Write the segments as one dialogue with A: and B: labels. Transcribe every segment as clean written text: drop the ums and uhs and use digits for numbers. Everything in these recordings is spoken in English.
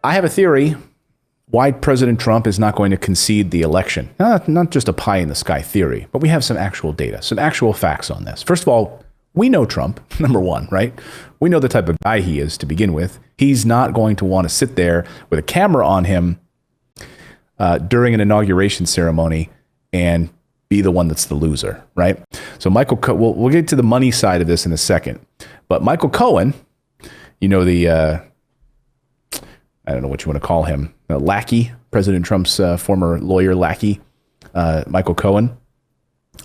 A: I have a theory why President Trump is not going to concede the election. Not just a pie in the sky theory, but we have some actual data, some actual facts on this. First of all, we know Trump, number one, right? We know the type of guy he is to begin with. He's not going to want to sit there with a camera on him during an inauguration ceremony and be the one that's the loser, right? So we'll get to the money side of this in a second. But Michael Cohen, you know, I don't know what you want to call him, lackey, President Trump's former lawyer lackey, Michael Cohen.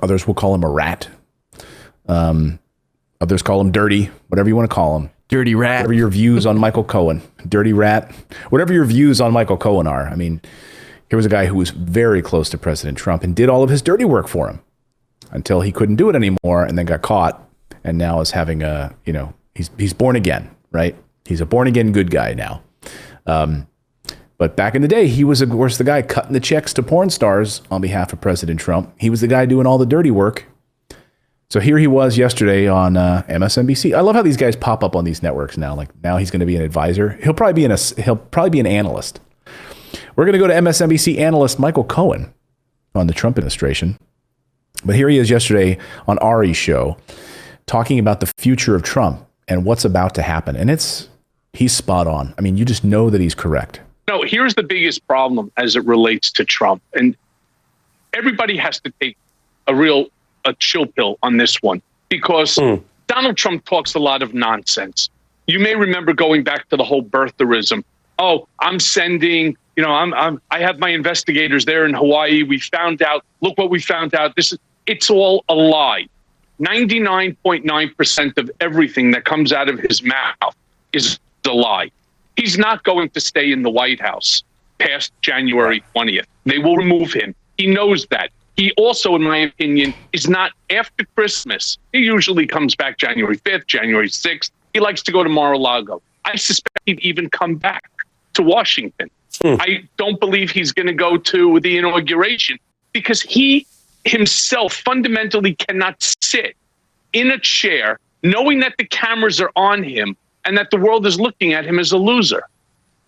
A: Others will call him a rat. Others call him dirty, whatever you want to call him.
B: Dirty rat.
A: Whatever your views on Michael Cohen, dirty rat, whatever your views on Michael Cohen are. I mean, here was a guy who was very close to President Trump and did all of his dirty work for him until he couldn't do it anymore and then got caught and now is having he's born again, right? He's a born again good guy now. But back in the day, he was, of course, the guy cutting the checks to porn stars on behalf of President Trump. He was the guy doing all the dirty work. So here he was yesterday on MSNBC. I love how these guys pop up on these networks now. Like now he's going to be an advisor. He'll probably be an analyst. We're going to go to MSNBC analyst Michael Cohen on the Trump administration. But here he is yesterday on Ari's show talking about the future of Trump and what's about to happen. And he's spot on. I mean, you just know that he's correct.
C: No, here's the biggest problem as it relates to Trump. And everybody has to take a chill pill on this one because Donald Trump talks a lot of nonsense. You may remember going back to the whole birtherism. Oh, I'm sending, I have my investigators there in Hawaii. We found out, look what we found out. It's all a lie. 99.9% of everything that comes out of his mouth is a lie. He's not going to stay in the White House past January 20th. They will remove him. He knows that. He also, in my opinion, is not after Christmas. He usually comes back January 5th, January 6th. He likes to go to Mar-a-Lago. I suspect he'd even come back to Washington. I don't believe he's going to go to the inauguration because he himself fundamentally cannot sit in a chair knowing that the cameras are on him and that the world is looking at him as a loser.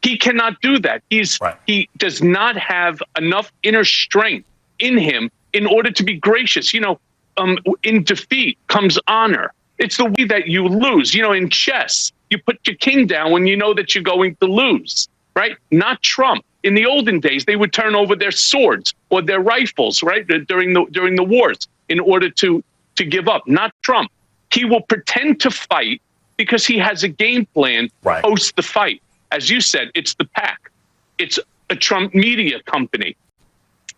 C: He cannot do that. He does not have enough inner strength in him in order to be gracious. In defeat comes honor. It's the way that you lose. In chess, you put your king down when you know that you're going to lose, right? Not Trump. In the olden days, they would turn over their swords or their rifles, right, during the wars in order to give up. Not Trump. He will pretend to fight because he has a game plan post the fight. As you said, it's the PAC. It's a Trump media company.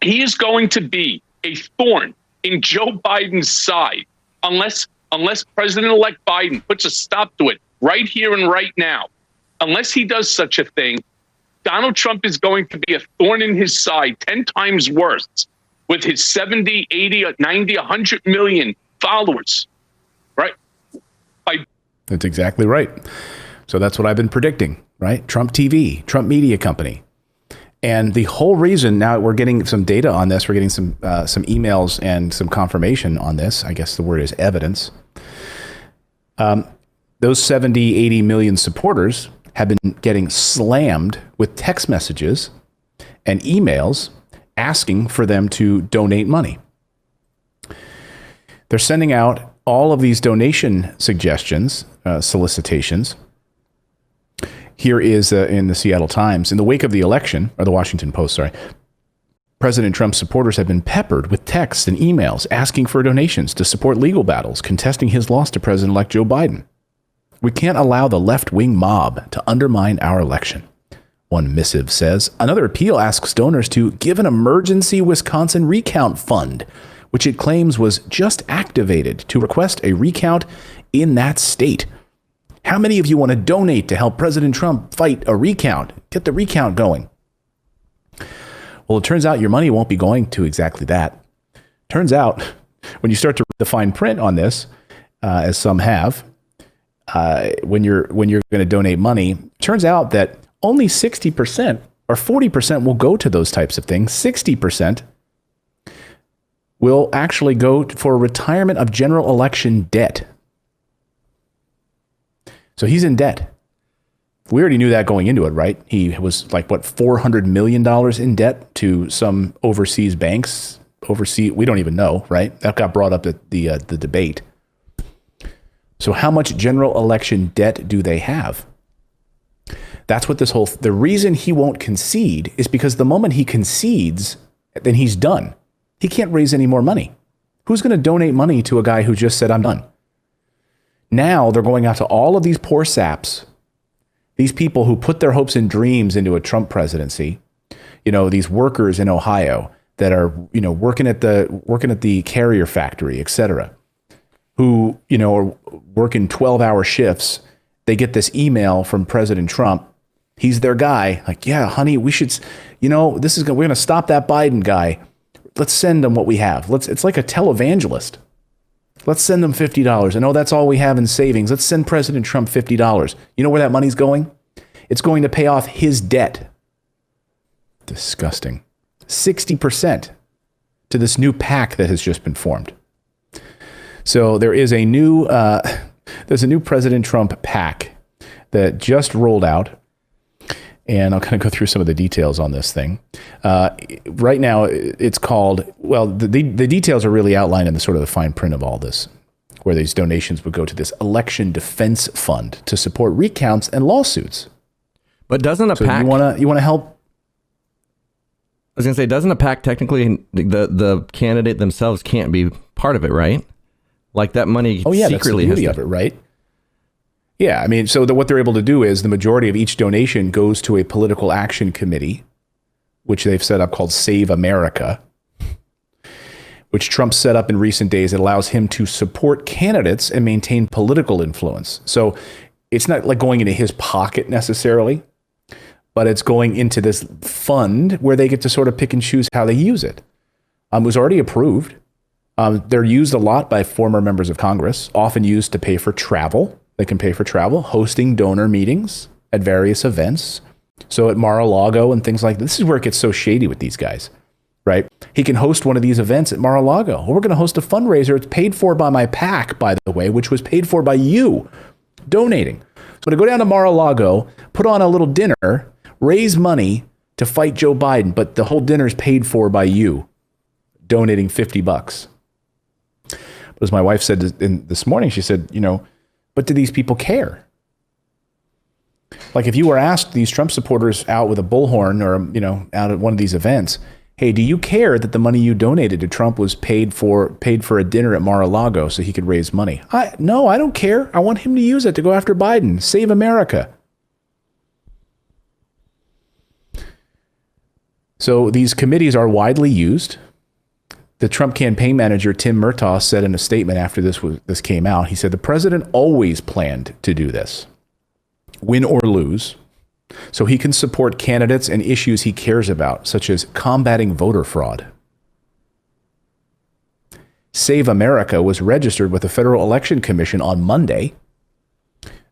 C: He is going to be a thorn in Joe Biden's side unless President-elect Biden puts a stop to it right here and right now. Unless he does such a thing, Donald Trump is going to be a thorn in his side 10 times worse with his 70, 80, 90, 100 million followers, right?
A: That's exactly right. So that's what I've been predicting, right? Trump TV, Trump Media Company. And the whole reason now we're getting some data on this, we're getting some emails and some confirmation on this. I guess the word is evidence. Those 70, 80 million supporters have been getting slammed with text messages and emails asking for them to donate money. They're sending out all of these donation suggestions, solicitations. Here is in the Seattle Times. In the wake of the election, or the Washington Post, sorry, President Trump's supporters have been peppered with texts and emails asking for donations to support legal battles contesting his loss to President-elect Joe Biden. We can't allow the left-wing mob to undermine our election, one missive says. Another appeal asks donors to give an emergency Wisconsin recount fund, which it claims was just activated to request a recount in that state. How many of you want to donate to help President Trump fight a recount? Get the recount going. Well, it turns out your money won't be going to exactly that. Turns out when you start to read the fine print on this, as some have, when you're going to donate money, turns out that only 60% or 40% will go to those types of things. 60% will actually go for retirement of general election debt. So he's in debt. We already knew that going into it, right? He was like, what, $400 million in debt to some overseas banks. We don't even know, right? That got brought up at the debate. So how much general election debt do they have? That's what the reason he won't concede is because the moment he concedes, then he's done. He can't raise any more money. Who's going to donate money to a guy who just said, I'm done? Now they're going out to all of these poor saps, these people who put their hopes and dreams into a Trump presidency, these workers in Ohio that are, working at the carrier factory, et cetera, who, are working 12-hour shifts. They get this email from President Trump. He's their guy. Like, yeah, honey, we should, we're going to stop that Biden guy. Let's send them what we have. It's like a televangelist. Let's send them $50. I know that's all we have in savings. Let's send President Trump $50. You know where that money's going? It's going to pay off his debt. Disgusting. 60% to this new PAC that has just been formed. So there is there's a new President Trump PAC that just rolled out. And I'll kind of go through some of the details on this thing. Right now, it's called, the details are really outlined in the sort of the fine print of all this, where these donations would go to this election defense fund to support recounts and lawsuits.
B: But doesn't a PAC...
A: You want to help?
B: I was going to say, doesn't a PAC technically, the candidate themselves can't be part of it, right? Like that money secretly
A: that's the beauty of it, right? Yeah, I mean, so what they're able to do is the majority of each donation goes to a political action committee, which they've set up called Save America, which Trump set up in recent days. It allows him to support candidates and maintain political influence. So it's not like going into his pocket necessarily, but it's going into this fund where they get to sort of pick and choose how they use it. It was already approved. They're used a lot by former members of Congress, often used to pay for travel. They can pay for travel, hosting donor meetings at various events. So at Mar-a-Lago and things like this is where it gets so shady with these guys, right? He can host one of these events at Mar-a-Lago. Well, we're going to host a fundraiser. It's paid for by my PAC, by the way, which was paid for by you donating. So to go down to Mar-a-Lago, put on a little dinner, raise money to fight Joe Biden, but the whole dinner is paid for by you donating $50. But as my wife said this morning, she said, but do these people care? Like if you were asked these Trump supporters out with a bullhorn or, out at one of these events, hey, do you care that the money you donated to Trump was paid for a dinner at Mar-a-Lago so he could raise money? No, I don't care. I want him to use it to go after Biden. Save America. So these committees are widely used. The Trump campaign manager, Tim Murtaugh, said in a statement after this came out, he said, the president always planned to do this, win or lose, so he can support candidates and issues he cares about, such as combating voter fraud. Save America was registered with the Federal Election Commission on Monday.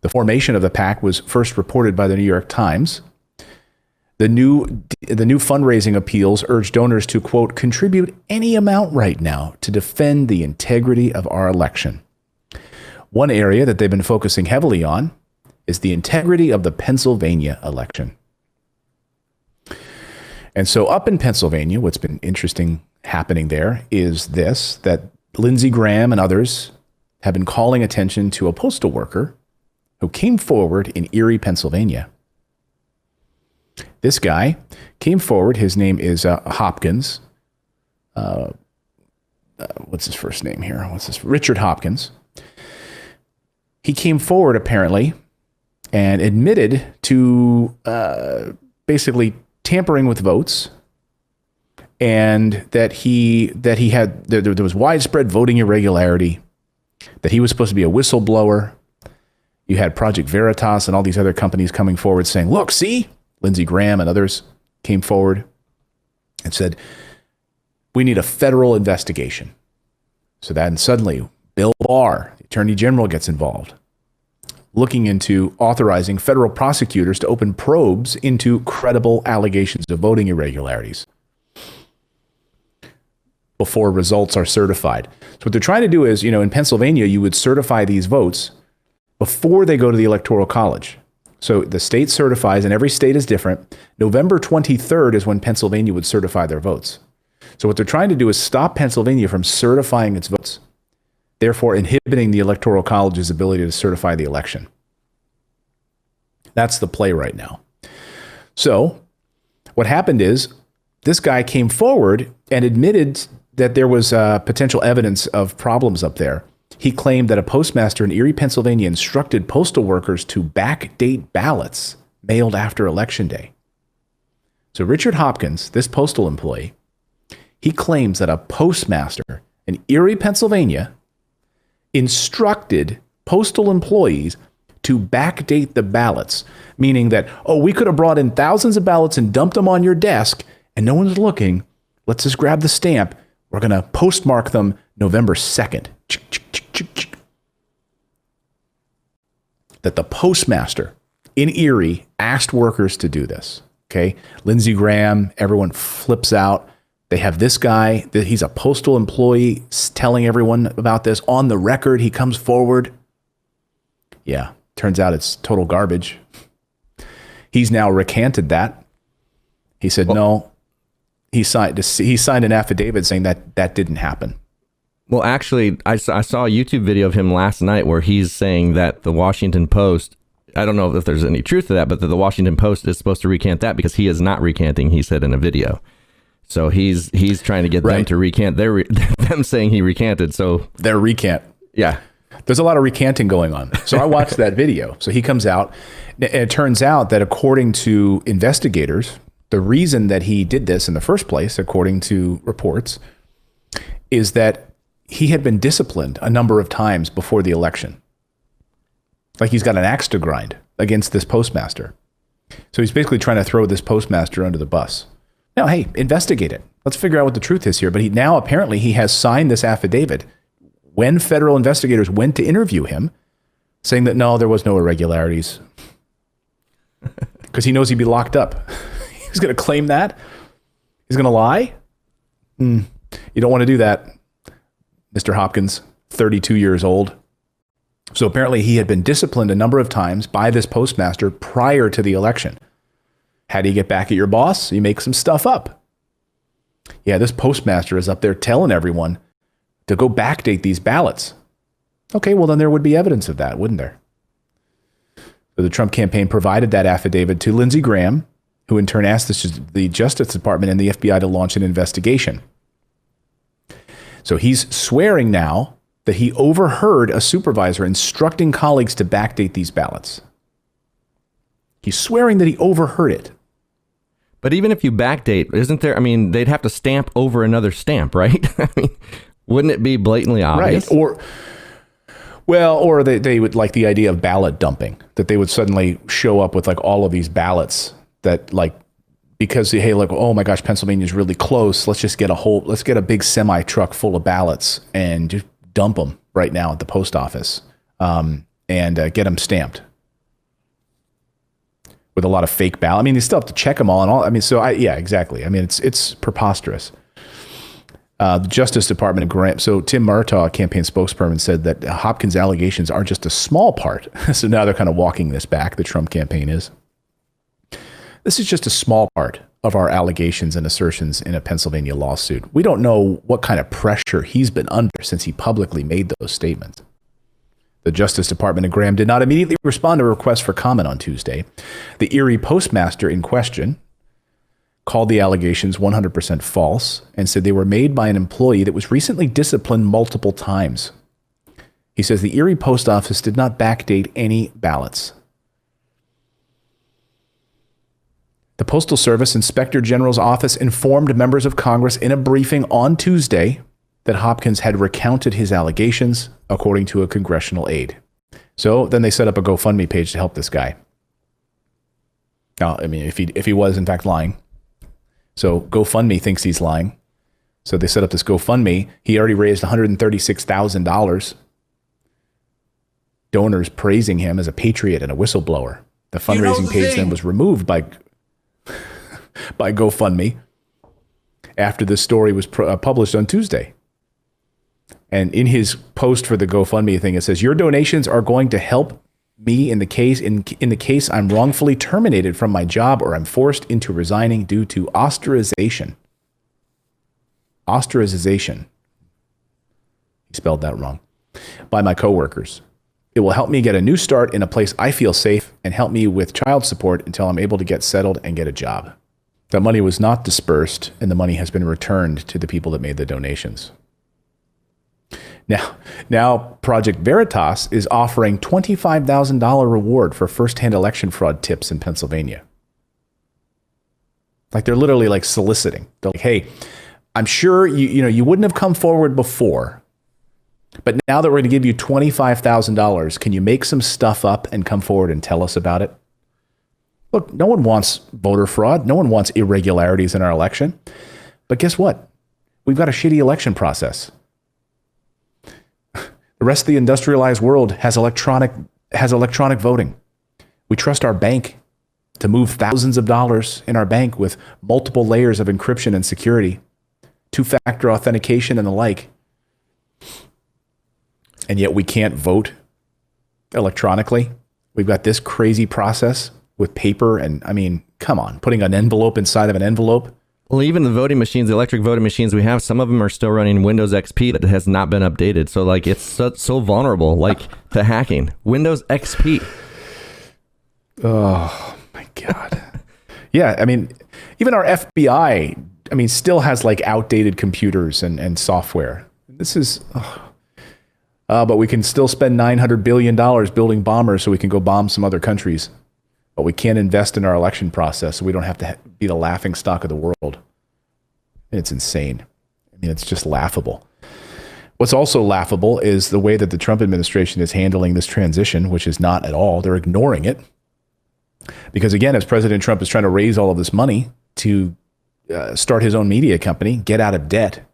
A: The formation of the PAC was first reported by the New York Times. The new fundraising appeals urge donors to, quote, contribute any amount right now to defend the integrity of our election. One area that they've been focusing heavily on is the integrity of the Pennsylvania election. And so up in Pennsylvania, what's been interesting happening there is that Lindsey Graham and others have been calling attention to a postal worker who came forward in Erie, Pennsylvania. This guy came forward. His name is Hopkins. What's his first name here? Richard Hopkins. He came forward apparently and admitted to basically tampering with votes, and that there was widespread voting irregularity, that he was supposed to be a whistleblower. You had Project Veritas and all these other companies coming forward saying, look, see? Lindsey Graham and others came forward and said, we need a federal investigation. So then suddenly Bill Barr, the Attorney General, gets involved, looking into authorizing federal prosecutors to open probes into credible allegations of voting irregularities before results are certified. So what they're trying to do is, in Pennsylvania, you would certify these votes before they go to the Electoral College. So the state certifies, and every state is different. November 23rd is when Pennsylvania would certify their votes. So what they're trying to do is stop Pennsylvania from certifying its votes, therefore inhibiting the Electoral College's ability to certify the election. That's the play right now. So what happened is this guy came forward and admitted that there was potential evidence of problems up there. He claimed that a postmaster in Erie, Pennsylvania instructed postal workers to backdate ballots mailed after Election Day. So Richard Hopkins, this postal employee, he claims that a postmaster in Erie, Pennsylvania, instructed postal employees to backdate the ballots, meaning that, oh, we could have brought in thousands of ballots and dumped them on your desk and no one's looking. Let's just grab the stamp. We're going to postmark them November 2nd. That the postmaster in Erie asked workers to do this. Okay. Lindsey Graham, everyone flips out. They have this guy, that he's a postal employee, telling everyone about this on the record. He comes forward. Yeah. Turns out it's total garbage. He's now recanted that. He said, no, he signed an affidavit saying that that didn't happen.
B: Well, actually, I saw a YouTube video of him last night where he's saying that the Washington Post, I don't know if there's any truth to that, but that the Washington Post is supposed to recant that because he is not recanting, he said in a video. So he's trying to get them to recant them saying he recanted. So
A: their recant.
B: Yeah.
A: There's a lot of recanting going on. So I watched that video. So he comes out, and it turns out that according to investigators, the reason that he did this in the first place, according to reports, is that he had been disciplined a number of times before the election. Like he's got an axe to grind against this postmaster. So he's basically trying to throw this postmaster under the bus. Now, hey, investigate it. Let's figure out what the truth is here. But now apparently he has signed this affidavit when federal investigators went to interview him, saying that no, there was no irregularities. Because he knows he'd be locked up. He's going to claim that? He's going to lie? You don't want to do that, Mr. Hopkins, 32 years old. So apparently he had been disciplined a number of times by this postmaster prior to the election. How do you get back at your boss? You make some stuff up. Yeah, this postmaster is up there telling everyone to go backdate these ballots. Okay, well then there would be evidence of that, wouldn't there? So the Trump campaign provided that affidavit to Lindsey Graham, who in turn asked the Justice Department and the FBI to launch an investigation. So he's swearing now that he overheard a supervisor instructing colleagues to backdate these ballots. He's swearing that he overheard it.
B: But even if you backdate, isn't there, I mean, they'd have to stamp over another stamp, right? I mean, wouldn't it be blatantly obvious?
A: Right. Or they would like the idea of ballot dumping, that they would suddenly show up with like all of these ballots that like, because, hey, like, oh my gosh, Pennsylvania's really close. Let's get a big semi truck full of ballots and just dump them right now at the post office and get them stamped with a lot of fake ballots. I mean, you still have to check them all and all. I mean, yeah, exactly. I mean, it's preposterous. The Justice Department, so Tim Murtaugh, campaign spokesperson, said that Hopkins' allegations are just a small part. So now they're kind of walking this back, the Trump campaign is. This is just a small part of our allegations and assertions in a Pennsylvania lawsuit. We don't know what kind of pressure he's been under since he publicly made those statements. The Justice Department and Graham did not immediately respond to a request for comment on Tuesday. The Erie postmaster in question called the allegations 100% false and said they were made by an employee that was recently disciplined multiple times. He says the Erie post office did not backdate any ballots. The Postal Service Inspector General's office informed members of Congress in a briefing on Tuesday that Hopkins had recounted his allegations, according to a congressional aide. So then they set up a GoFundMe page to help this guy. Now, I mean, if he was in fact lying. So GoFundMe thinks he's lying. So they set up this GoFundMe. He already raised $136,000. Donors praising him as a patriot and a whistleblower. The fundraising page then was removed by GoFundMe after this story was published on Tuesday. And in his post for the GoFundMe thing, it says, your donations are going to help me in the case I'm wrongfully terminated from my job or I'm forced into resigning due to ostracization. Ostracization. He spelled that wrong. By my coworkers. It will help me get a new start in a place I feel safe and help me with child support until I'm able to get settled and get a job. That money was not dispersed, and the money has been returned to the people that made the donations. Now Project Veritas is offering $25,000 reward for first-hand election fraud tips in Pennsylvania. Like they're literally like soliciting. They're like, hey, I'm sure you wouldn't have come forward before, but now that we're going to give you $25,000, can you make some stuff up and come forward and tell us about it? Look, no one wants voter fraud. No one wants irregularities in our election. But guess what? We've got a shitty election process. The rest of the industrialized world has electronic voting. We trust our bank to move thousands of dollars in our bank with multiple layers of encryption and security, two-factor authentication and the like. And yet we can't vote electronically. We've got this crazy process with paper and, I mean, come on, putting an envelope inside of an envelope.
B: Well, even the voting machines, the electric voting machines we have, some of them are still running Windows XP that has not been updated. So, like, it's so vulnerable, like, to hacking. Windows XP.
A: Oh, my God. Yeah, I mean, even our FBI, I mean, still has, like, outdated computers and software. This is... but we can still spend $900 billion building bombers so we can go bomb some other countries. But we can't invest in our election process so we don't have to be the laughing stock of the world. It's insane. I mean, it's just laughable. What's also laughable is the way that the Trump administration is handling this transition, which is not at all. They're ignoring it. Because again, as President Trump is trying to raise all of this money to start his own media company, get out of debt,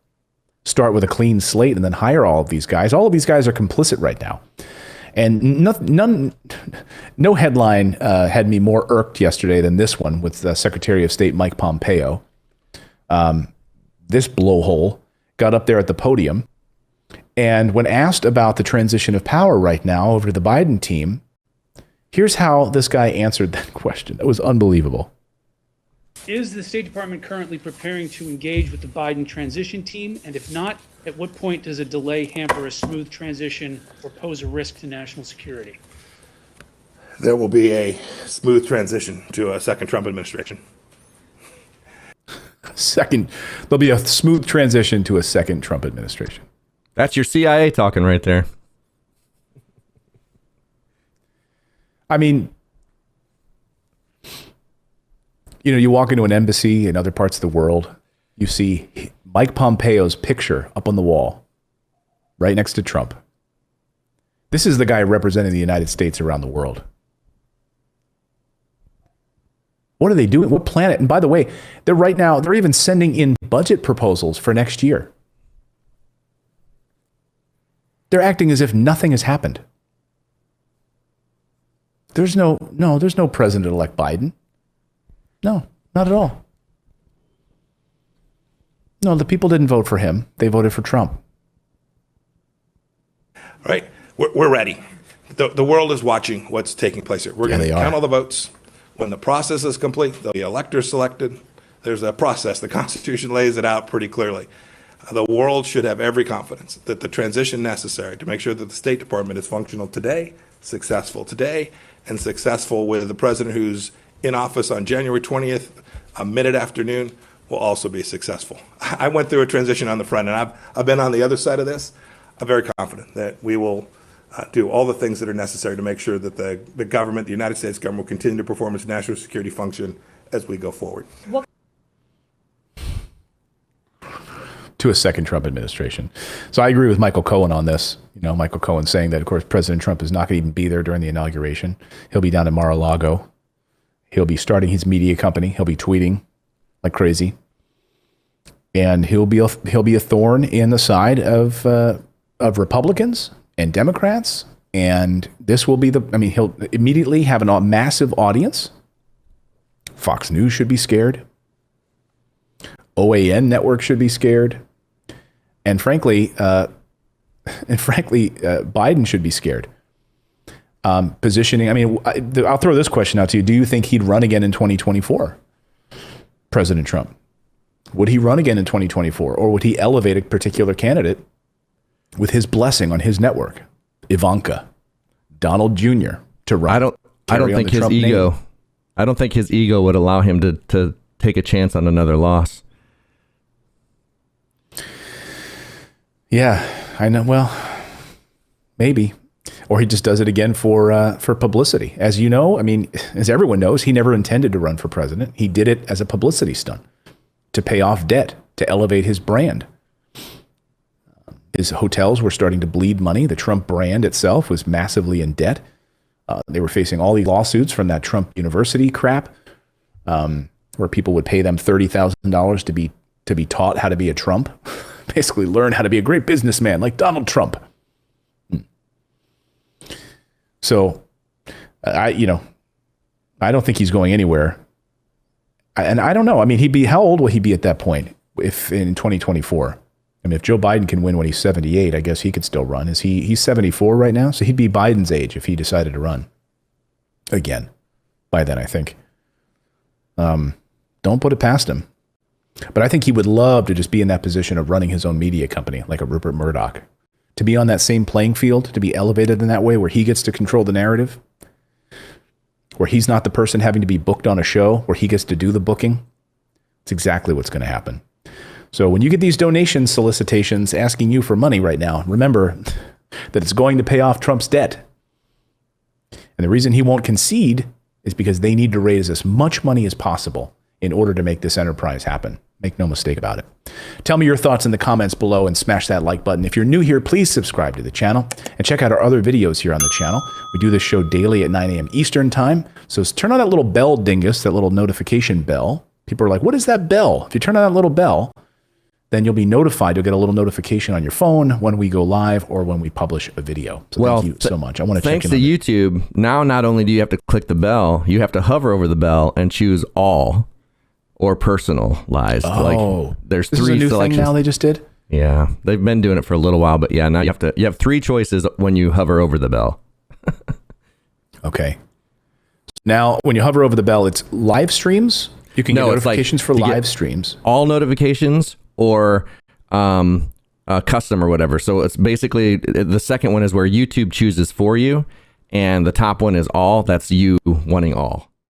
A: start with a clean slate, and then hire all of these guys. All of these guys are complicit right now. And no headline had me more irked yesterday than this one with Secretary of State Mike Pompeo. This blowhole got up there at the podium, and when asked about the transition of power right now over to the Biden team, here's how this guy answered that question. It was unbelievable.
D: Is the State Department currently preparing to engage with the Biden transition team? And if not, at what point does a delay hamper a smooth transition or pose a risk to national security?
E: There will be a smooth transition to a second Trump administration.
A: There'll be a smooth transition to a second Trump administration.
B: That's your CIA talking right there.
A: I mean, you walk into an embassy in other parts of the world, you see Mike Pompeo's picture up on the wall, right next to Trump. This is the guy representing the United States around the world. What are they doing? What planet? And by the way, they're even sending in budget proposals for next year. They're acting as if nothing has happened. There's no President-elect Biden. No, not at all. No, the people didn't vote for him. They voted for Trump.
E: Right. We're ready. The world is watching what's taking place here. We're going to count all the votes. When the process is complete, there'll be electors selected. There's a process. The Constitution lays it out pretty clearly. The world should have every confidence that the transition necessary to make sure that the State Department is functional today, successful today, and successful with the president who's in office on January 20th, a mid-afternoon, will also be successful. I went through a transition on the front, and I've been on the other side of this. I'm very confident that we will do all the things that are necessary to make sure that the government, the United States government, will continue to perform its national security function as we go forward.
A: To a second Trump administration. So I agree with Michael Cohen on this. Michael Cohen saying that, of course, President Trump is not going to even be there during the inauguration. He'll be down in Mar-a-Lago. He'll be starting his media company. He'll be tweeting like crazy. And he'll be a thorn in the side of Republicans and Democrats. And this will be he'll immediately have a massive audience. Fox News should be scared. OAN network should be scared. And frankly, Biden should be scared. positioning. I mean, I'll throw this question out to you. Do you think he'd run again in 2024? President Trump. Would he run again in 2024? Or would he elevate a particular candidate with his blessing on his network? Ivanka, Donald Jr. to run.
B: I don't think his ego. I don't think his ego would allow him to take a chance on another loss.
A: Yeah, I know. Well, maybe. Or he just does it again for publicity. As you know, I mean, as everyone knows, he never intended to run for president. He did it as a publicity stunt to pay off debt, to elevate his brand. His hotels were starting to bleed money. The Trump brand itself was massively in debt. They were facing all these lawsuits from that Trump University crap, where people would pay them $30,000 to be taught how to be a Trump, basically learn how to be a great businessman like Donald Trump. So, I don't think he's going anywhere. And I don't know. I mean, how old will he be at that point if in 2024? I mean, if Joe Biden can win when he's 78, I guess he could still run. He's 74 right now? So he'd be Biden's age if he decided to run again by then, I think. Don't put it past him. But I think he would love to just be in that position of running his own media company, like a Rupert Murdoch. To be on that same playing field, to be elevated in that way where he gets to control the narrative, where he's not the person having to be booked on a show, where he gets to do the booking. It's exactly what's going to happen. So when you get these donation solicitations asking you for money right now, remember that it's going to pay off Trump's debt. And the reason he won't concede is because they need to raise as much money as possible in order to make this enterprise happen. Make no mistake about it. Tell me your thoughts in the comments below and smash that like button. If you're new here, please subscribe to the channel and check out our other videos here on the channel. We do this show daily at 9 a.m. Eastern time. So turn on that little bell dingus, that little notification bell. People are like, what is that bell? If you turn on that little bell, then you'll be notified. You'll get a little notification on your phone when we go live or when we publish a video. So thank you so much. I want to check in.
B: Thanks to YouTube, now not only do you have to click the bell, you have to hover over the bell and choose all or personalized.
A: Oh,
B: like there's
A: this
B: three
A: is a new
B: selections.
A: thing now they just did?
B: Yeah, they've been doing it for a little while, but yeah, now you have three choices when you hover over the bell.
A: Okay. Now, when you hover over the bell, it's live streams. You can get notifications for live streams.
B: All notifications or custom or whatever. So it's basically the second one is where YouTube chooses for you, and the top one is all. That's you wanting all.